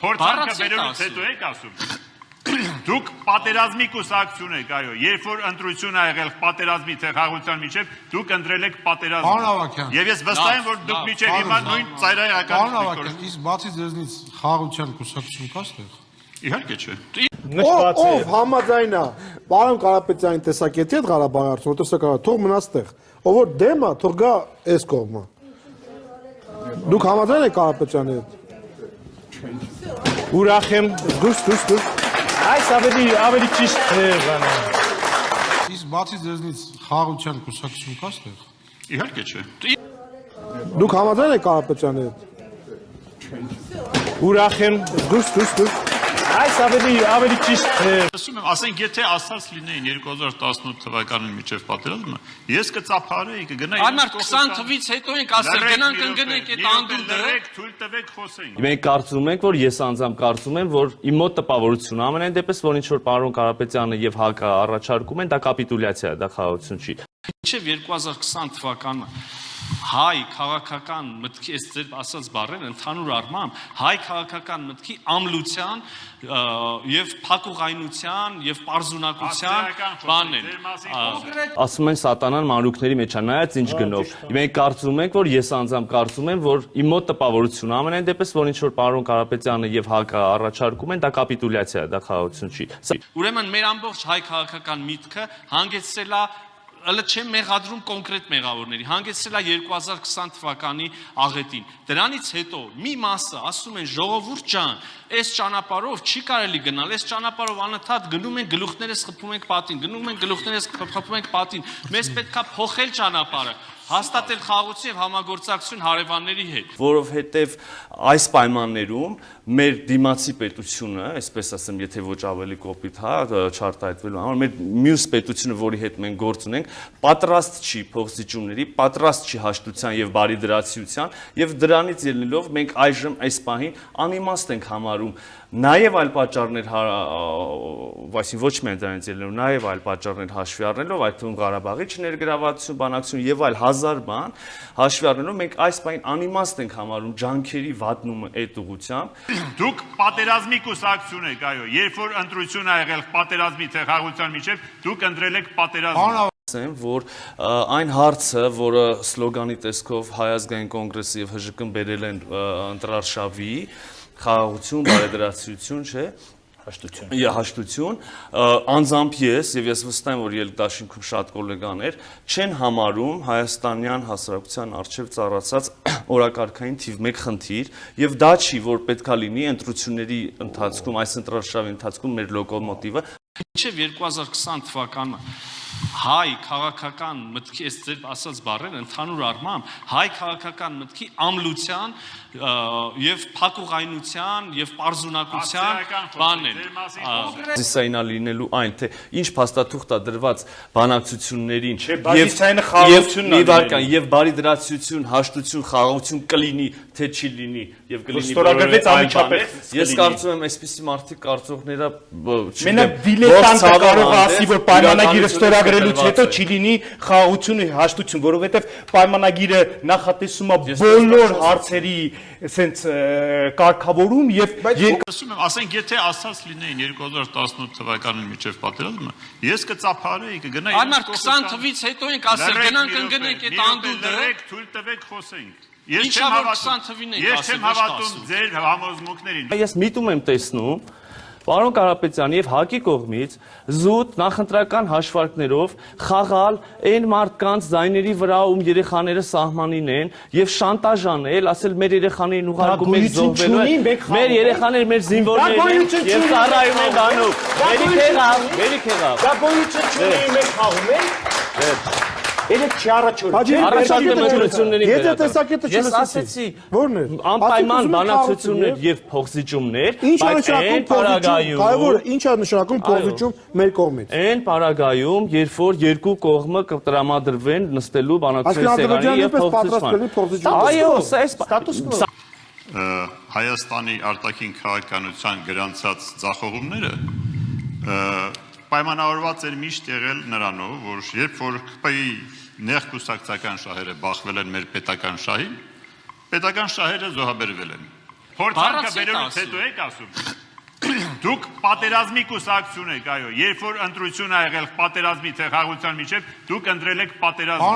Փորձանքը վերելուց հետո եք ասում։ Դուք պատերազմի կուսակցություն եք, այո, երբ որ ընտրություն ա եղել պատերազմի թե խաղաղության միջև, դուք ընտրել եք պատերազմը։ Եվ ես վստահ եմ, որ դուք միջև հիմա նույն ծայրահեղական Պարոն, իսկ բացի ձեզնից խաղաղության կուսակցություն կա ստեղ։ Իհարկե չէ։ Ով համաձայն է պարոն Կարապետյանի տեսակետի հետ Ղարաբաղի հարցում, տեսականը թող մնա ստեղ։ Ով որ դեմ է, թող գա այս կողմը։ Դուք համաձայն եք Կարապետյանի հետ։ Ուրախ եմ, դուրս։ Այս ավելի ճիշտ է բանը։ Իսկ բացի ձեզնից խաղաղության կուսակցություն կա ստեղ։ Իհարկե չէ։ Դուք համաձայն եք Կարապետյանի հետ։ Ուրախ եմ, դուրս։ Այս ավելի ճիշտ է։ Ասում եմ, ասենք եթե ասած լինեին 2018 թվականին միջև պատերազմը, ես կծափարեի, կգնայի։ Անմարդ 20 թվից հետո ենք ասել գնանք ընկնենք այդ անդունդը։ Թույլ տվեք խոսենք։ Մենք կարծում ենք, որ ես անձամբ կարծում եմ, որ իմ մոտ տպավորությունը ամենայն դեպս, որ ինչ որ պարոն Կարապետյանը եւ ՀԱԿ-ը առաջարկում են, դա կապիտուլյացիա է, դա խաղաղություն չի։ Մինչև 2020 թվականը հայ քաղաքական մտքի, այս ձեր ասած բառերը ընդհանուր առմամբ հայ քաղաքական մտքի ամլության եւ փակուղայնության եւ պարզունակության բանն են։ Ասում են սատանան մանրուքների մեջ է, նայած ինչ գնով։ Մենք կարծում ենք, որ ես անձամբ կարծում եմ, որ իմ մոտ տպավորությունը ամենայն դեպս, որ ինչ որ պարոն Կարապետյանը եւ ՀԱԿ-ը առաջարկում են, դա կապիտուլյացիա է, դա խաղաղություն չի։ Ուրեմն մեր ամբողջ հայ քաղաքական միտքը հանգեցրել է Ըլը չեմ մեղադրում կոնկրետ մեղավորների, հանգեցրել է 2020 թվականի աղետին։ Դրանից հետո մի մասը ասում են ժողովուրդ ջան, այս ճանապարհով չի կարելի գնալ, այս ճանապարհով անընդհատ գնում են գլուխներս խփում ենք պատին, մեզ պետքա փոխել ճանապարհը, հաստատել խաղաղություն եւ համագործակցություն հարևանների հետ։ Որովհետեւ այս պայմաններում մեր դիմացի պետությունը, այսպես ասեմ, եթե ոչ ավելի կոպիտ, չարտահայտվելու համար, մեր մյուս պետությունը, որի հետ մենք գործ ունենք, պատրաստ չի փոխզիջումների, պատրաստ չի հաշտության եւ բարիդրացիության, եւ դրանից ելնելով մենք այժմ այս պահին անիմաստ ենք համարում նաեւ այլ պատճառներ, այսինքն ոչ միայն դրանից ելնելով, նաեւ այլ պատճառներ հաշվի առնելով, այդ թվում Ղարաբաղի չներգրավվածություն, բանակցություն եւ այլ հազար բան հաշվի առնելով, մենք այս պահին անիմաստ ենք համարում ջանքերի վատնումը այդ ուղղությամբ։ Դուք պատերազմի կուսակցություն եք, այո, երբ որ ընտրություն ա եղել պատերազմի թե խաղաղության միջև, դուք ընտրել եք պատերազմը։ Որ այն հարցը, որը սլոգանի տեսքով Հայ ազգային կոնգրեսը եւ ՀԺԿ-ն բերել են ընտրարշավի, խաղաղություն, բարեդրացիություն, չէ, հաշտություն, անձամբ ես եւ ես վստահ եմ, որ ելքդաշինքում շատ կոլեգաներ չեն համարում հայաստանյան հասարակության արժեվ ծառացած օրակարգային թիվ 1 խնդիր եւ դա չի, որ պետքա լինի ընտրությունների ընթացքում, այս ընտրարշավի ընթացքում մեր լոկոմոտիվը։ Մինչև 2020 թվականը հայ քաղաքական մտքի, այս ձեր ասած բառերը ընդհանուր առմամբ հայ քաղաքական մտքի ամլության եւ փակուղայնության եւ պարզունակության բանն են։ Բազիսայինա լինելու այն, թե ինչ փաստաթուղթ է դրված բանակցություններին եւ բարիդրացիություն, հաշտություն, խաղաղություն կլինի, թե չի լինի եւ կլինի ստորագրվեց անմիջապես։ Ես կարծում եմ, այսպիսի մարդիկ կարծողները մենակ դիլետանտը կարող է ասի, որ պայմանագիրը ստորագրելուց հետո չի լինի խաղաղություն ու հաշտություն, որովհետեւ պայմանագիրը նախատեսում է բոլոր հարցերի sense կարգավորում եւ ասում եմ, ասենք եթե ասած լինեին 2018 թվականին միջև պատերազմը, ես կծափարեի, կգնայի։ Անմարդ 20 թվից հետո ենք ասել գնանք ընկնենք այդ անդունդը։ Թույլ տվեք խոսենք։ Ինչ է որ 20 թվին ենք ասել։ Ես չեմ հավատում ձեր համոզմունքներին։ Ես միտում եմ տեսնում պարոն Կարապետյանի եւ ՀԱԿ-ի կողմից զուտ նախընտրական հաշվարկներով խաղալ այն մարդկանց ձայների վրա, ում երեխաները սահմանին են եւ շանտաժ անել, ասել մեր երեխաներին ուղարկում եք զոհվելու, մեր երեխաները մեր զինվորներն են եւ ծառայում են բանում։ Բերիք եղավ։ Դա գոյություն չունի, մենք խաղում ենք։ Երեք չի առաջարկում ընտրությունների Եթե տեսակետը ես ասեցի, որն է անպայման բանակցություններ եւ փոխզիջումներ, բայց այն պարագայում, կարևորը ինչ է նշանակում փոխզիջում մեր կողմից։ Այն պարագայում, երբ որ երկու կողմը կտրամադրվեն նստելու բանակցությունների սեղանի եւ փոխզիջման։ Այո, սա ստատուս կվո։ Հայաստանի արտաքին քաղաքականության գրանցած ձախողումները պայմանավորված էր միշտ եղել նրանով, որ երբ որ ԿՊ-ի նեղ կուսակցական շահերը բախվել են մեր պետական շահին, պետական շահերը զոհաբերվել են։ Փորձանքը վերելուց հետո եք ասում։ Դուք պատերազմի կուսակցություն եք, այո, երբ որ ընտրություն ա եղել պատերազմի թե խաղաղության միջև, դուք ընտրել եք պատերազմը։